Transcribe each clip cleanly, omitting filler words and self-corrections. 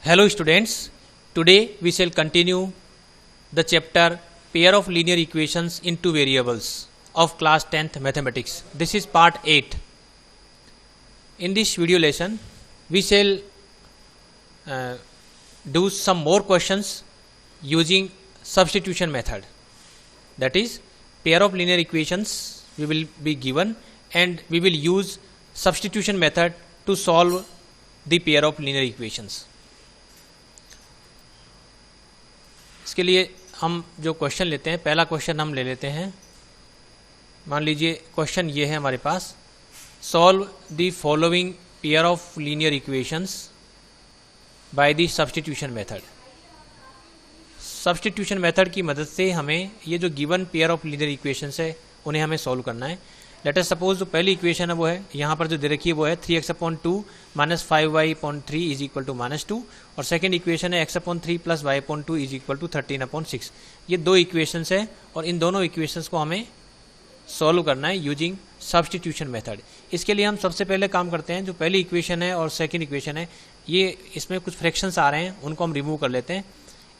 Hello students, today we shall continue the chapter pair of linear equations in two variables of class 10th mathematics. This is part 8. In this video lesson, we shall do some more questions using substitution method. That is, pair of linear equations we will be given and we will use substitution method to solve the pair of linear equations. इसके लिए हम जो question लेते हैं, पहला question हम ले लेते हैं. मान लीजिए क्वेश्चन ये है हमारे पास, solve the following pair of linear equations by the substitution method. Substitution method की मदद से हमें ये जो given pair of linear equations है उन्हें हमें सॉल्व करना है. लेट अस सपोज जो पहली इक्वेशन है वो है, यहाँ पर जो दे रखी है वो है 3x/2 - 5y/3 is equal to -2 और सेकेंड इक्वेशन है x/3 + y/2 is equal to 13/6. ये दो इक्वेशंस है और इन दोनों इक्वेशंस को हमें सॉल्व करना है यूजिंग सब्स्टिट्यूशन मेथड. इसके लिए हम सबसे पहले काम करते हैं, जो पहली इक्वेशन है और सेकेंड इक्वेशन है ये इसमें कुछ फ्रैक्शंस आ रहे हैं, उनको हम रिमूव कर लेते हैं.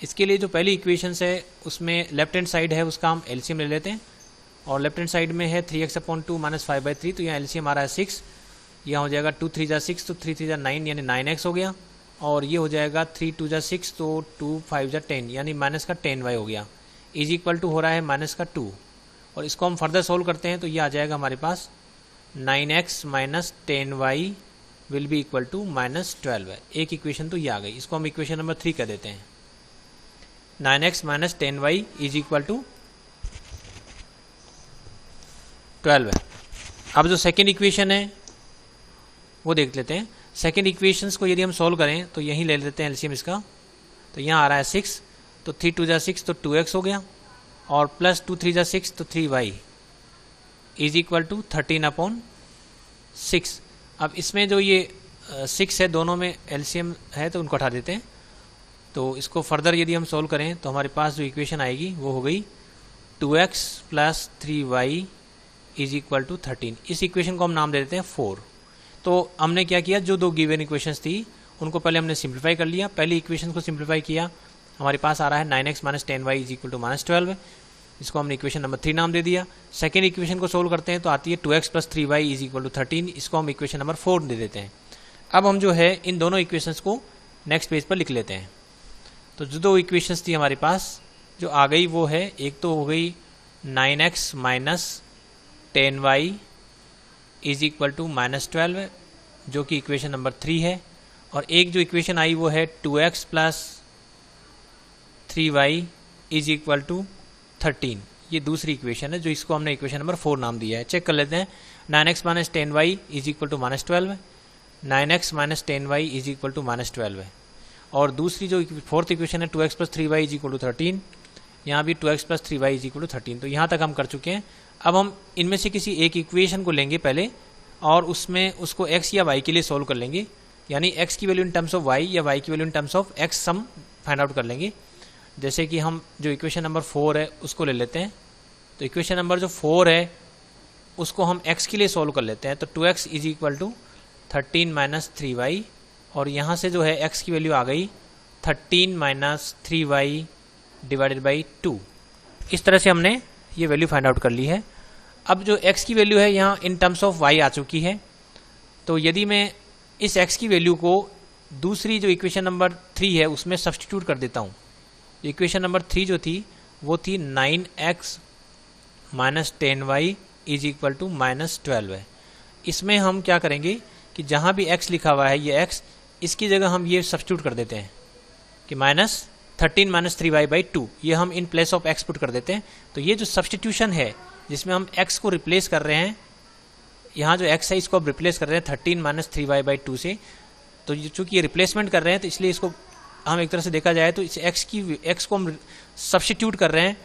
इसके लिए जो पहली इक्वेशन है उसमें लेफ्ट हैंड साइड है उसका हम एलसीएम ले लेते हैं और लेफ्ट हैंड साइड में है 3x/2 - 5/3, तो यहाँ एलसीएम आ रहा है 6. यहाँ हो जाएगा 2 3 6 तो 3 3 9 यानी 9x हो गया और ये हो जाएगा 3 2 6 तो 2 5 10 यानी -10y हो गया. इज इक्वल टू हो रहा है -2 और इसको हम फर्दर सोल्व करते हैं तो ये आ जाएगा हमारे पास 9x - 10y will be equal to -12 है. एक इक्वेशन तो ये आ गई, इसको हम इक्वेशन नंबर 3 कर देते हैं. 9x - 10y is equal to 12 है. अब जो सेकेंड इक्वेशन है वो देख लेते हैं. सेकेंड इक्वेशंस को यदि हम सॉल्व करें तो यहीं ले लेते हैं एलसीएम इसका, तो यहाँ आ रहा है 6 तो 3 2 6 तो 2x हो गया और प्लस 2 3 6 तो 3y इज इक्वल टू 13/6. अब इसमें जो ये 6 है दोनों में एलसीएम है तो उनको हटा देते हैं. तो इसको फर्दर यदि हम सॉल्व करें तो हमारे पास जो इक्वेशन आएगी वो हो गई 2x + 3y is equal to 13. इस इक्वेशन को हम नाम दे देते हैं 4. तो हमने क्या किया, जो दो गिवन इक्वेशंस थी उनको पहले हमने सिंप्लीफाई कर लिया. पहली इक्वेशन को सिंप्लीफाई किया, हमारे पास आ रहा है 9x - 10y is equal to -12. इसको हमने इक्वेशन नंबर 3 नाम दे दिया. सेकेंड इक्वेशन को सोल्व करते हैं तो आती है 2x + 3y is equal to 13. इसको हम इक्वेशन नंबर 4 दे देते हैं. अब हम जो है इन दोनों इक्वेशंस को नेक्स्ट पेज पर लिख लेते हैं. तो जो दो इक्वेशंस थी हमारे पास जो आ गई वो है, एक तो हो गई 9x - 10y is equal to -12 जो कि इक्वेशन नंबर 3 है, और एक जो इक्वेशन आई वो है 2x + 3y is equal to 13. ये दूसरी इक्वेशन है जो इसको हमने इक्वेशन नंबर 4 नाम दिया है. चेक कर लेते हैं. 9x - 10y is equal to -12, 9x - 10y is equal to -12 है. और दूसरी जो फोर्थ इक्वेशन है 2x + 3y is equal to 13, यहाँ भी 2x + 3y is equal to 13. तो यहाँ तक हम कर चुके हैं. अब हम इनमें से किसी एक इक्वेशन को लेंगे पहले और उसमें उसको x या y के लिए सोल्व कर लेंगे, यानी x की value in terms of y या y की value in terms of x sum find out कर लेंगे. जैसे कि हम जो इक्वेशन नंबर 4 है उसको ले लेते हैं. तो इक्वेशन नंबर जो 4 है उसको हम x के लिए सोल्व कर लेते हैं. तो 2x is equal to 13 - 3y और यहाँ से जो है x की वैल्यू आ गई 13 - 3y डिवाइडेड बाई 2. इस तरह से हमने ये वैल्यू फाइंड आउट कर ली है. अब जो x की वैल्यू है यहाँ इन टर्म्स ऑफ y आ चुकी है. तो यदि मैं इस x की वैल्यू को दूसरी जो इक्वेशन नंबर 3 है उसमें सब्स्टिट्यूट कर देता हूँ. इक्वेशन नंबर 3 जो थी वो थी 9x - 10y is equal to -12 है. इसमें हम क्या करेंगे कि जहाँ भी x लिखा हुआ है ये x, इसकी जगह हम ये सब्स्टिट्यूट कर देते हैं कि -13 - 3y/2 ये हम in place of x put कर देते हैं. तो ये जो सब्स्टिट्यूशन है जिसमें हम x को रिप्लेस कर रहे हैं, यहाँ जो x है इसको अब रिप्लेस कर रहे हैं 13 - 3y/2 से. तो चूँकि ये रिप्लेसमेंट कर रहे हैं तो इसलिए इसको हम एक तरह से देखा जाए तो इस x को हम सब्स्टिट्यूट कर रहे हैं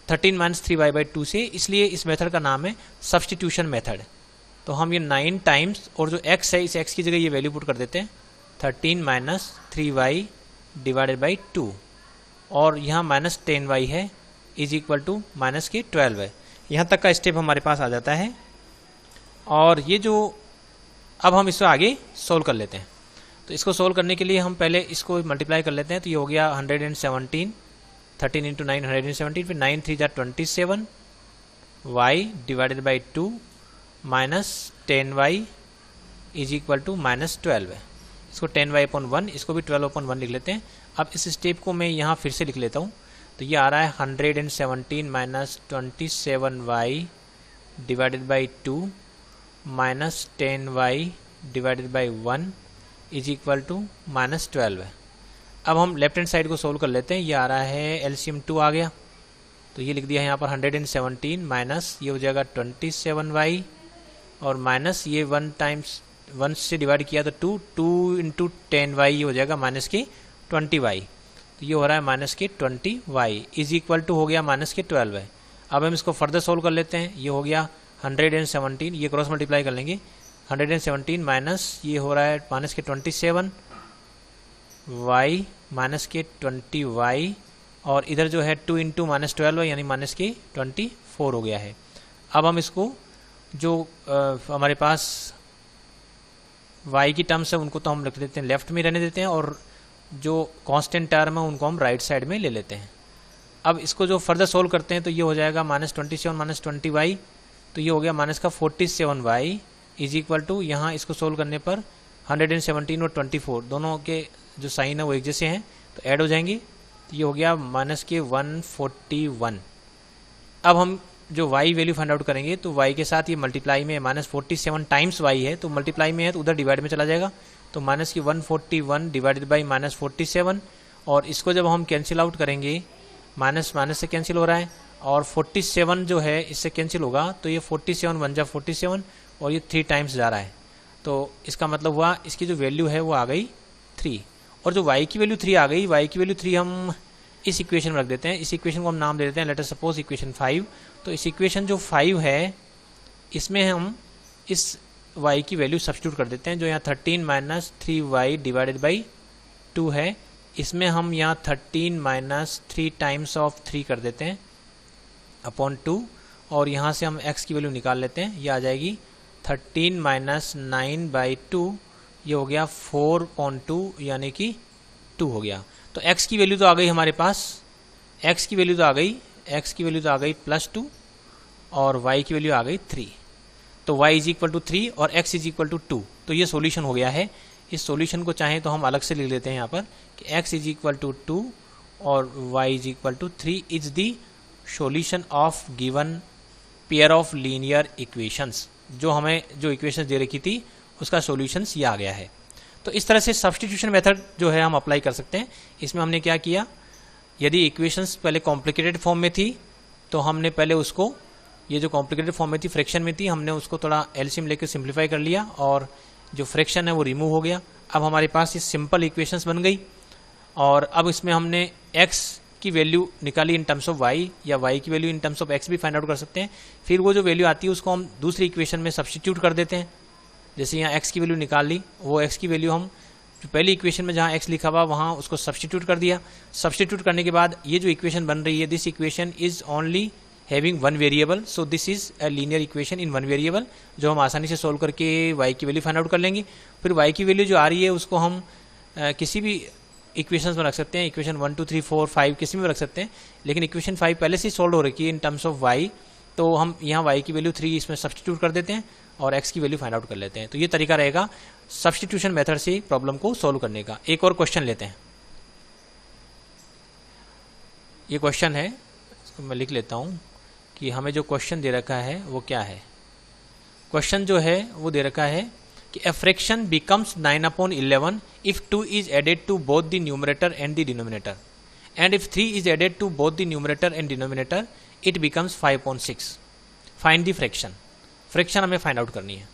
13 - 3y/2 से, इसलिए इस मेथड का नाम है सब्स्टिट्यूशन मेथड. तो हम ये 9 टाइम्स और जो x है इस x की जगह ये वैल्यू पुट कर देते हैं 13 - 3y डिवाइडेड बाई 2 और यहाँ -10y है इज इक्वल टू -12 है. यहाँ तक का स्टेप हमारे पास आ जाता है और ये जो अब हम इसको आगे सोल्व कर लेते हैं. तो इसको सोल्व करने के लिए हम पहले इसको मल्टीप्लाई कर लेते हैं। तो ये हो गया 117, 13 इंटू 9 117, फिर 9 3 जा 27 y divided by 2 minus 10y is equal to minus 12 है। इसको 10y/1, इसको भी 12/1 लिख लेते हैं। अब इस स्टेप को मैं यहाँ फिर से लिख लेता हूँ। तो ये आ रहा है 117 minus 27y divided by 2 minus 10y divided by 1 is equal to minus 12 है। अब हम लेफ्ट हैंड साइड को सोल्व कर लेते हैं। ये आ रहा है एलसीएम 2 आ गया, तो ये लिख दिया है यहाँ पर 117 माइनस ये हो जाएगा 27y और माइनस ये 1 टाइम्स 1 से डिवाइड किया तो 2 इंटू 10y हो जाएगा माइनस के 20y। तो ये हो रहा है माइनस के 20y इज इक्वल टू हो गया माइनस के 12 है। अब हम इसको फर्दर सोल्व कर लेते हैं। ये हो गया 117, ये क्रॉस मल्टीप्लाई कर लेंगे। 117 माइनस ये हो रहा है माइनस के 27 y माइनस के 20y और इधर जो है 2 इंटू माइनस 12 यानी माइनस के 24 हो गया है। अब हम इसको जो हमारे पास y की टर्म्स है उनको तो हम रख देते हैं लेफ्ट में रहने देते हैं और जो कांस्टेंट टर्म है उनको हम राइट साइड में ले लेते हैं। अब इसको जो फर्दर सोल्व करते हैं तो ये हो जाएगा माइनस 27 माइनस 20y, तो ये हो गया माइनस का 47y इज इक्वल टू यहाँ इसको सोल्व करने पर 117 और 24 दोनों के जो साइन है वो एक जैसे हैं तो ऐड हो जाएंगे। तो ये हो गया माइनस के 141। अब हम जो y वैल्यू फाइंड आउट करेंगे तो y के साथ ये मल्टीप्लाई में माइनस 47 टाइम्स y है तो मल्टीप्लाई में है तो उधर डिवाइड में चला जाएगा। तो माइनस की 141 डिवाइडेड बाई माइनस 47 और इसको जब हम कैंसिल आउट करेंगे माइनस माइनस से कैंसिल हो रहा है और 47 जो है इससे कैंसिल होगा तो ये 47 1 जा 47 और ये 3 टाइम्स जा रहा है। तो इसका मतलब हुआ इसकी जो वैल्यू है वो आ गई 3 और जो y की वैल्यू 3 आ गई, y की वैल्यू 3 हम इस इक्वेशन में रख देते हैं। इस इक्वेशन को हम नाम दे देते हैं लेट अस सपोज इक्वेशन 5। तो इस इक्वेशन जो 5 है इसमें हम इस y की वैल्यू सब्स्टिट्यूट कर देते हैं। जो यहाँ 13 माइनस 3y डिवाइडेड बाई 2 है इसमें हम यहाँ 13 माइनस 3 टाइम्स ऑफ 3 कर देते हैं अपॉन 2 और यहाँ से हम x की वैल्यू निकाल लेते हैं। ये आ जाएगी 13 माइनस 9 बाई 2, ये हो गया 4/2 यानी कि 2 हो गया। तो x की वैल्यू तो आ गई हमारे पास, x की वैल्यू तो आ गई +2 और y की वैल्यू आ गई 3। तो y इज इक्वल टू 3 और x इज इक्वल टू 2। तो ये सॉल्यूशन हो गया है। इस सॉल्यूशन को चाहें तो हम अलग से लिख लेते हैं यहाँ पर कि x इज इक्वल टू 2 और y is equal to 3 is the solution of given pair of linear equations. जो हमें जो इक्वेशंस दे रखी थी उसका सॉल्यूशंस ये आ गया है। तो इस तरह से सब्स्टिट्यूशन मेथड जो है हम अप्लाई कर सकते हैं। इसमें हमने क्या किया, यदि इक्वेशंस पहले कॉम्प्लिकेटेड फॉर्म में थी तो हमने पहले उसको, ये जो कॉम्प्लिकेटेड फॉर्म में थी फ्रैक्शन में थी, हमने उसको थोड़ा एलसीएम लेकर सिंप्लीफाई कर लिया और जो फ्रैक्शन है वो रिमूव हो गया। अब हमारे पास ये सिंपल इक्वेशंस बन गई और अब इसमें हमने x की वैल्यू निकाली इन टर्म्स ऑफ y या y की value in terms of x भी फाइंड आउट कर सकते हैं। फिर वो जो वैल्यू आती है उसको हम दूसरी इक्वेशन में सब्स्टिट्यूट कर देते हैं। जैसे यहाँ x की वैल्यू निकाल ली, वो x की वैल्यू हम जो पहली इक्वेशन में जहाँ x लिखा हुआ वहाँ उसको सब्स्टिट्यूट कर दिया। सब्स्टिट्यूट करने के बाद ये जो इक्वेशन बन रही है, this equation is only having one variable, so this is a linear equation in one variable, जो हम आसानी से सोल्व करके y की वैल्यू फाइंड आउट कर लेंगे। फिर y की वैल्यू जो आ रही है उसको हम किसी भी इक्वेशंस में रख सकते हैं, इक्वेशन 1 2 3 4 5 किसी में रख सकते हैं, लेकिन इक्वेशन 5 पहले से सोल्व हो रखी है इन टर्म्स ऑफ y, तो हम यहाँ y की वैल्यू 3 इसमें सब्स्टिट्यूट कर देते हैं और x की वैल्यू फाइंड आउट कर लेते हैं। तो ये तरीका रहेगा सब्स्टिट्यूशन मेथड से प्रॉब्लम को सोल्व करने का। एक और क्वेश्चन लेते हैं। ये क्वेश्चन है, इसको मैं लिख लेता हूँ कि हमें जो क्वेश्चन दे रखा है वो क्या है। क्वेश्चन जो है वो दे रखा है कि a fraction becomes 9/11 if 2 is added to both the numerator and the denominator, and if 3 is added to both the numerator and denominator it becomes 5/6. Find the fraction. Fraction हमें फाइंड आउट करनी है।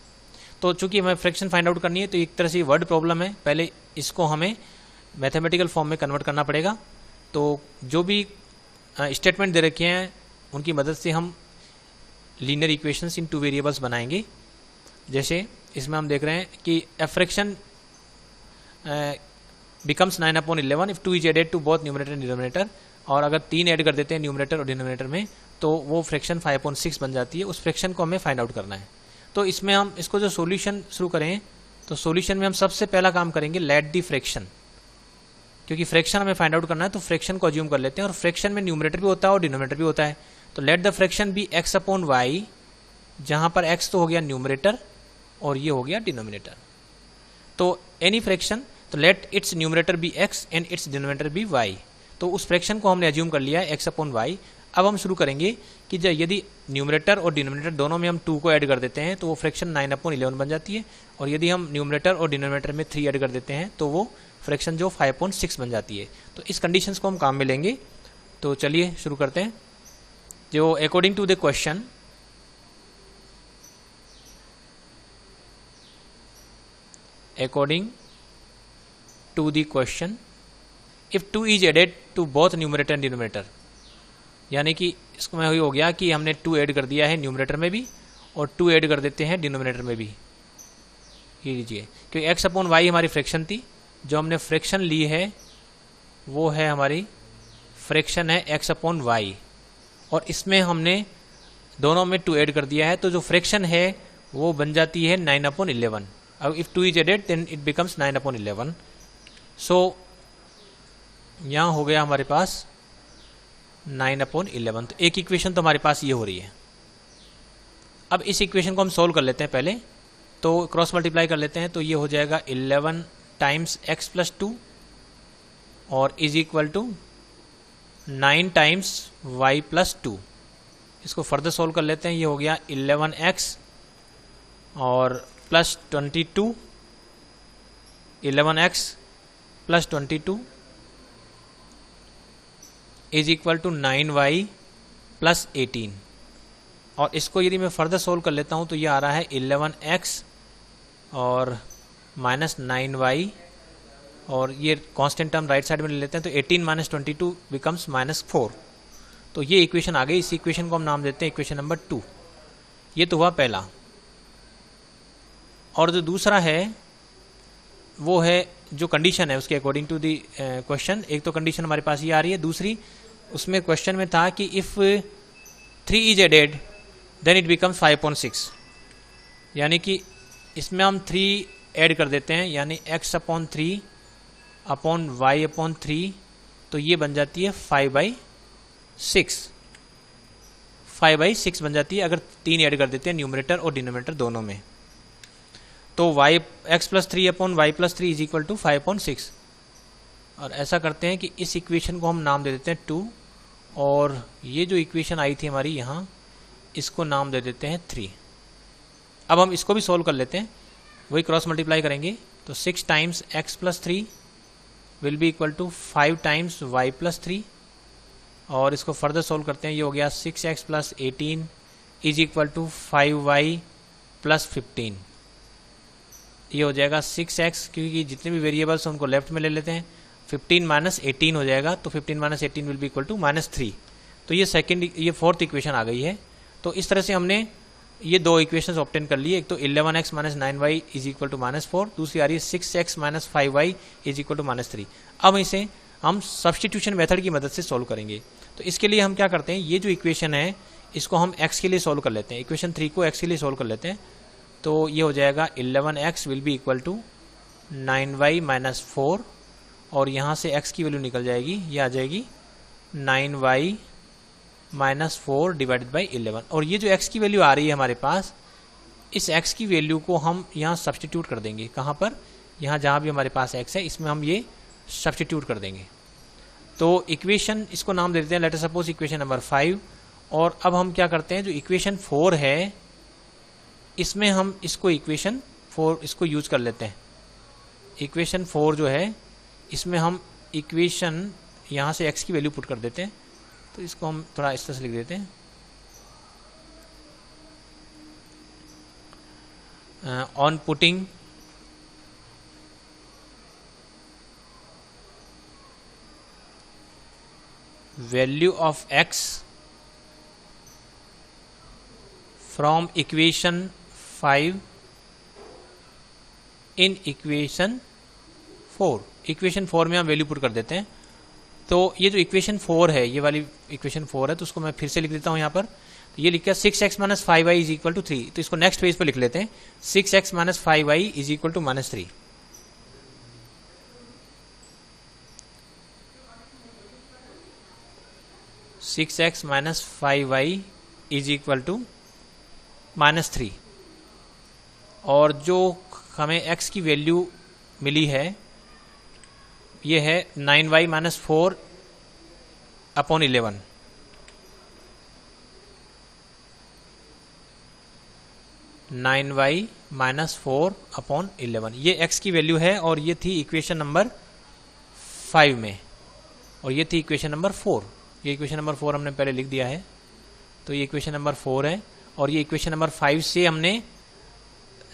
तो चूंकि हमें fraction find out करनी है तो एक तरह से वर्ड प्रॉब्लम है, पहले इसको हमें मैथमेटिकल फॉर्म में कन्वर्ट करना पड़ेगा। तो जो भी स्टेटमेंट दे रखे हैं उनकी मदद से हम लीनियर इक्वेशंस इन 2 वेरिएबल्स बनाएंगे। जैसे इसमें हम देख रहे हैं कि a fraction becomes 9/11 if 2 is added to both numerator and denominator, और अगर 3 ऐड कर देते हैं न्यूमरेटर और डिनोमिनेटर में तो वो फ्रैक्शन 5/6 बन जाती है। उस फ्रैक्शन को हमें फाइंड आउट करना है। तो इसमें हम इसको जो सॉल्यूशन शुरू करें तो सॉल्यूशन में हम सबसे पहला काम करेंगे लेट दी फ्रैक्शन, क्योंकि फ्रैक्शन हमें फाइंड आउट करना है, तो फ्रैक्शन को अज्यूम कर लेते हैं। और फ्रैक्शन में न्यूमरेटर भी होता है और डिनोमिनेटर भी होता है। तो let the fraction be x upon y, जहां पर x तो हो गया न्यूमरेटर और ये हो गया डिनोमिनेटर। तो एनी फ्रैक्शन, तो let its numerator be x and its denominator be y। तो उस फ्रैक्शन को हमने अज्यूम कर लिया है x अपॉन वाई। अब हम शुरू करेंगे कि जब यदि न्यूमरेटर और डिनोमिनेटर दोनों में हम 2 को ऐड कर देते हैं तो वो फ्रैक्शन 9 अपॉन 11 बन जाती है। और यदि हम न्यूमरेटर और डिनोमिनेटर में 3 ऐड कर देते हैं तो वो फ्रैक्शन जो 5/6 बन जाती है। तो इस कंडीशंस को हम काम में लेंगे। तो चलिए शुरू करते हैं। जो according to the question, according to the question, if 2 is added to both numerator and denominator, यानी कि इसको में हो गया कि हमने 2 ऐड कर दिया है न्यूमरेटर में भी और 2 ऐड कर देते हैं डिनोमिनेटर में भी। ये लीजिए, क्योंकि x अपॉन वाई हमारी फ्रैक्शन थी, जो हमने फ्रैक्शन ली है वो है हमारी फ्रैक्शन है x अपॉन वाई, और इसमें हमने दोनों में 2 ऐड कर दिया है, तो जो फ्रैक्शन है वो बन जाती है 9 अपॉन 11। अब if 2 is added then it becomes 9 upon 11। So यहाँ हो गया हमारे पास 9 अपॉन 11। तो एक इक्वेशन तो हमारे पास ये हो रही है। अब इस इक्वेशन को हम सोल्व कर लेते हैं पहले, तो क्रॉस मल्टीप्लाई कर लेते हैं। तो ये हो जाएगा 11 टाइम्स x प्लस 2 और is equal to 9 times y plus 2। इसको फर्दर सोल्व कर लेते हैं। ये हो गया 11x और plus 22, 11x plus 22 is equal to 9y plus 18। और इसको यदि मैं फर्दर सोल्व कर लेता हूँ तो ये आ रहा है 11x और माइनस 9y, और ये कांस्टेंट टर्म राइट साइड में ले लेते हैं, तो 18 माइनस 22 बिकम्स -4। तो ये इक्वेशन आ गई। इस इक्वेशन को हम नाम देते हैं इक्वेशन नंबर 2। ये तो हुआ पहला। और जो दूसरा है वो है जो कंडीशन है उसके अकॉर्डिंग टू दी क्वेश्चन। एक तो कंडीशन हमारे पास ये आ रही है, दूसरी उसमें क्वेश्चन में था कि if 3 is added then it becomes 5/6, यानी कि इसमें हम 3 ऐड कर देते हैं, यानी x upon 3 upon y upon 3, तो ये बन जाती है 5/6। 5/6 बन जाती है अगर 3 ऐड कर देते हैं न्यूमरेटर और डिनोमिनेटर दोनों में। तो x plus 3 upon y plus 3 is equal to 5/6। और ऐसा करते हैं कि इस इक्वेशन को हम नाम दे देते हैं 2, और ये जो इक्वेशन आई थी हमारी यहाँ, इसको नाम दे देते हैं 3। अब हम इसको भी सोल्व कर लेते हैं, वही क्रॉस मल्टीप्लाई करेंगे। तो 6 times x plus 3 will be equal to 5 times y plus 3, और इसको फर्दर सोल्व करते हैं। ये हो गया 6x plus 18 is equal to 5y plus 15। ये हो जाएगा 6x, क्योंकि जितने भी वेरिएबल्स हैं उनको लेफ्ट में ले लेते हैं। 15 माइनस 18 हो जाएगा, तो 15 minus 18 will be equal to -3। तो ये फोर्थ इक्वेशन आ गई है। तो इस तरह से हमने ये 2 इक्वेशंस ऑब्टेन कर लिए। एक तो 11x minus 9y is equal to -4, दूसरी आ रही है 6x minus 5y is equal to -3। अब इसे हम सब्सटीट्यूशन मेथड की मदद से सोल्व करेंगे। तो इसके लिए हम क्या करते हैं, ये जो इक्वेशन है इसको हम x के लिए सोल्व कर लेते हैं। इक्वेशन 3 को x के लिए सोल्व कर लेते हैं। तो ये हो जाएगा 11x will be equal to 9y minus 4, और यहाँ से x की वैल्यू निकल जाएगी, ये आ जाएगी 9y माइनस 4 डिवाइडेड बाई 11। और ये जो x की वैल्यू आ रही है हमारे पास, इस x की वैल्यू को हम यहाँ सब्सटीट्यूट कर देंगे। कहाँ पर? यहाँ जहाँ भी हमारे पास x है इसमें हम ये सब्सटीट्यूट कर देंगे। तो इक्वेशन इसको नाम दे देते हैं, let us suppose equation number 5। और अब हम क्या करते हैं, जो इक्वेशन 4 है इसमें हम इसको इक्वेशन 4 इसको यूज कर लेते हैं। इक्वेशन 4 जो है इसमें हम इक्वेशन यहाँ से x की वैल्यू पुट कर देते हैं। तो इसको हम थोड़ा इस तरह से लिख देते हैं, on putting value of x from equation 5 in equation 4। Equation 4 में हम वैल्यू पुट कर देते हैं। तो ये जो इक्वेशन 4 है, ये वाली इक्वेशन 4 है, तो उसको मैं फिर से लिख देता हूँ यहाँ पर। तो ये लिखा 6x minus 5y is equal to 3। तो इसको नेक्स्ट पेज पर लिख लेते हैं, 6x minus 5y is equal to -3। (6x minus 5y is equal to -3। और जो हमें x की वैल्यू मिली है ये है 9y माइनस 4 अपॉन 11। ये x की वैल्यू है और ये थी इक्वेशन नंबर 5 में, और ये थी इक्वेशन नंबर 4। ये इक्वेशन नंबर 4 हमने पहले लिख दिया है, तो ये इक्वेशन नंबर 4 है। और ये इक्वेशन नंबर 5 से हमने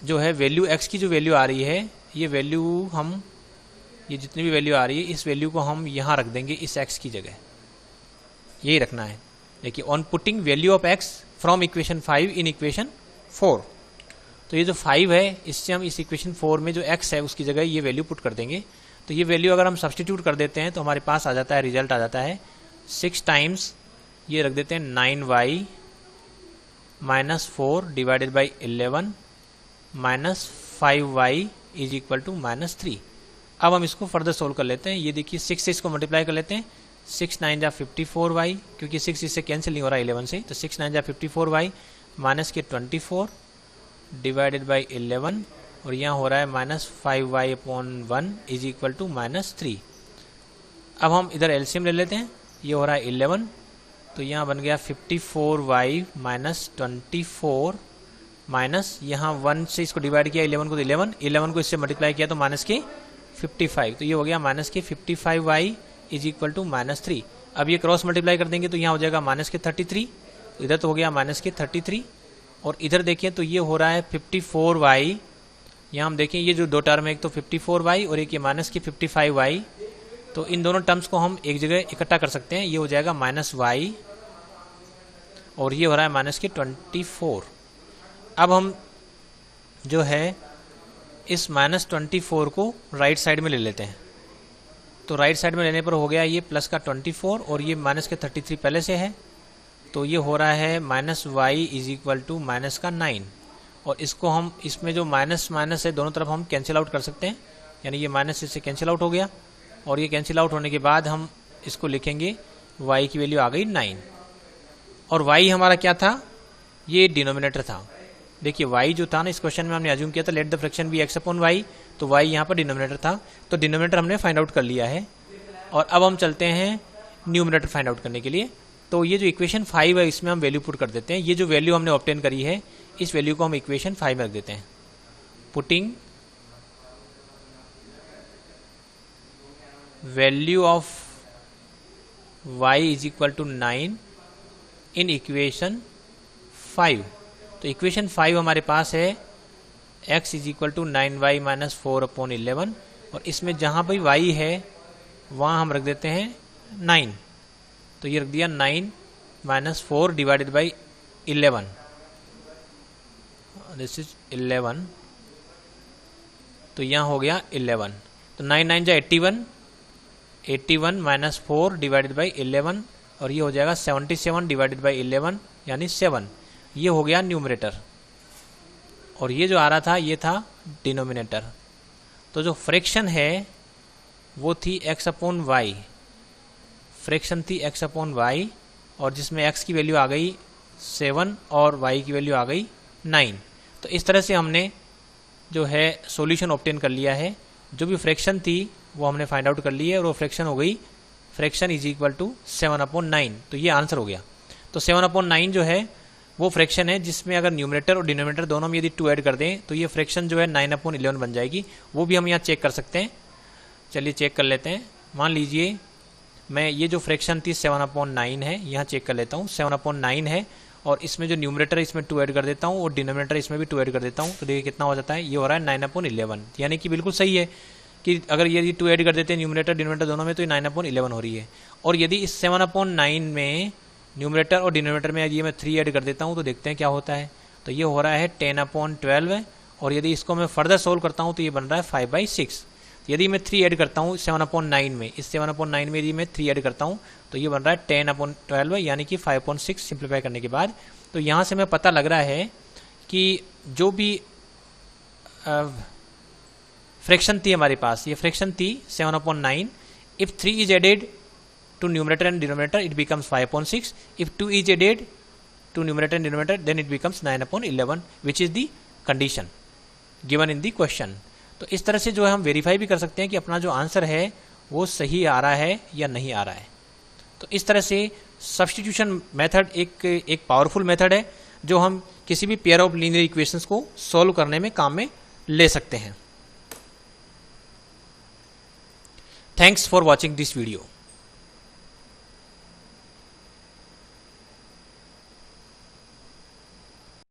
जो है वैल्यू x की जो वैल्यू आ रही है, ये वैल्यू हम, ये जितनी भी वैल्यू आ रही है इस वैल्यू को हम यहाँ रख देंगे इस x की जगह, यही रखना है। देखिए, on putting value of x from equation 5 in equation 4। तो ये जो 5 है इससे हम इस इक्वेशन 4 में जो x है उसकी जगह ये वैल्यू पुट कर देंगे। तो ये वैल्यू अगर हम सब्सटीट्यूट कर देते हैं तो हमारे पास आ जाता है, रिजल्ट आ जाता है 6 टाइम्स, ये रख देते हैं 9y minus 4 divided by 11 minus 5y is equal to -3। अब हम इसको फर्दर सोल्व कर लेते हैं। ये देखिए 6 से इसको मल्टीप्लाई कर लेते हैं, 6 9 जा 54y, क्योंकि 6 इससे कैंसिल नहीं हो रहा 11 से, तो 6 9 जा 54y माइनस के 24 डिवाइडेड बाई 11, और यहाँ हो रहा है -5y upon 1 is equal to -3। अब हम इधर एलसीएम ले लेते हैं, ये हो रहा है 11, तो यहाँ बन गया 54y माइनस 24 माइनस यहाँ 1 से इसको डिवाइड किया 11 को, तो 11 को इससे मल्टीप्लाई किया तो माइनस के 55, तो ये हो गया माइनस के 55y इज इक्वल टू -3। अब ये क्रॉस मल्टीप्लाई कर देंगे तो यहाँ हो जाएगा माइनस के 33, तो इधर तो हो गया माइनस के 33, और इधर देखिए तो ये हो रहा है 54y। यहाँ हम देखें ये जो दो टर्म है, एक तो 54y और एक ये माइनस की 55y, तो इन दोनों टर्म्स को हम एक जगह इकट्ठा कर सकते हैं। ये हो जाएगा -y और ये हो रहा है माइनस के 24। अब हम जो है इस -24 को राइट साइड में ले लेते हैं, तो राइट साइड में लेने पर हो गया ये प्लस का 24 और ये माइनस के 33 पहले से है, तो ये हो रहा है -y is equal to minus का 9। और इसको हम, इसमें जो माइनस माइनस है दोनों तरफ हम कैंसिल आउट कर सकते हैं, यानी ये माइनस इससे कैंसिल आउट हो गया, और ये कैंसिल आउट होने के बाद हम इसको लिखेंगे y की वैल्यू आ गई 9, और y हमारा क्या था, ये डिनोमिनेटर था। देखिए y जो था ना, इस क्वेश्चन में हमने अज्यूम किया था let the fraction be x upon y, तो y यहाँ पर डिनोमिनेटर था, तो डिनोमिनेटर हमने फाइंड आउट कर लिया है। और अब हम चलते हैं न्यूमिनेटर फाइंड आउट करने के लिए। तो ये जो इक्वेशन 5 है इसमें हम वैल्यू पुट कर देते हैं। ये जो वैल्यू हमने ऑब्टेन करी है इस वैल्यू को हम इक्वेशन 5 में रख देते हैं। Putting value of y is equal to 9 in equation 5। तो इक्वेशन 5 हमारे पास है x is equal to 9y minus 4 upon 11, और इसमें जहाँ पर y है वहाँ हम रख देते हैं 9, तो ये रख दिया 9 minus 4 divided by 11, this is 11, तो यहाँ हो गया 11, तो 9 9 जा 81 माइनस 4 डिवाइडेड बाई 11, और ये हो जाएगा 77 डिवाइडेड बाई 11 यानी 7। ये हो गया न्यूमरेटर, और ये जो आ रहा था ये था डिनोमिनेटर। तो जो फ्रैक्शन है वो थी x अपॉन वाई, फ्रैक्शन थी x अपॉन वाई, और जिसमें x की वैल्यू आ गई 7 और y की वैल्यू आ गई 9। तो इस तरह से हमने जो है सॉल्यूशन ऑब्टेन कर लिया है। जो भी फ्रैक्शन थी वो हमने फाइंड आउट कर ली है, और वो फ्रैक्शन हो गई, fraction is equal to 7 upon 9, तो ये आंसर हो गया। तो 7 अपॉन 9 जो है वो फ्रैक्शन है जिसमें अगर न्यूमरेटर और डिनोमिनेटर दोनों में यदि 2 ऐड कर दें तो ये फ्रैक्शन जो है 9 अपॉन 11 बन जाएगी। वो भी हम यहाँ चेक कर सकते हैं, चलिए चेक कर लेते हैं। मान लीजिए मैं ये जो फ्रैक्शन थी 7 अपॉन 9 है, यहाँ चेक कर लेता हूँ, 7 अपॉन 9 है, और इसमें जो न्यूमरेटर है इसमें 2 ऐड कर देता हूँ और डिनोमिनेटर इसमें भी 2 ऐड कर देता हूँ, तो देखिए कितना हो जाता है, ये हो रहा है 9 अपॉन 11, यानी कि बिल्कुल सही है कि अगर यदि 2 ऐड कर देते हैं न्यूमरेटर डिनोमिनेटर दोनों में तो ये 9 अपॉन 11 हो रही है। और यदि इस 7 अपॉन 9 में न्यूमरेटर और डिनोमिनेटर में यदि मैं 3 ऐड कर देता हूँ तो देखते हैं क्या होता है, तो ये हो रहा है 10 अपॉन 12, और यदि इसको मैं फर्दर सोल्व करता हूँ तो ये बन रहा है 5/6। यदि मैं 3 ऐड करता हूँ 7 अपॉन 9 में, इस 7 अपॉन 9 में यदि मैं 3 ऐड करता हूँ तो ये बन रहा है 10 अपॉन 12, यानी कि 5/6 सिंप्लीफाई करने के बाद तो यहाँ से हमें पता लग रहा है कि जो भी फ्रैक्शन थी हमारे पास, ये फ्रैक्शन थी 7/9. If 3 is added to numerator and denominator it becomes 5/6. If 2 is added to numerator and denominator then it becomes 9/11 which is the condition given in the question. तो इस तरह से जो है हम वेरीफाई भी कर सकते हैं कि अपना जो आंसर है वो सही आ रहा है या नहीं आ रहा है. तो इस तरह से सब्स्टिट्यूशन मेथड एक पावरफुल मेथड है जो हम किसी भी पेयर ऑफ लीनियर इक्वेशंस को सॉल्व करने में काम में ले सकते हैं. Thanks for watching this video.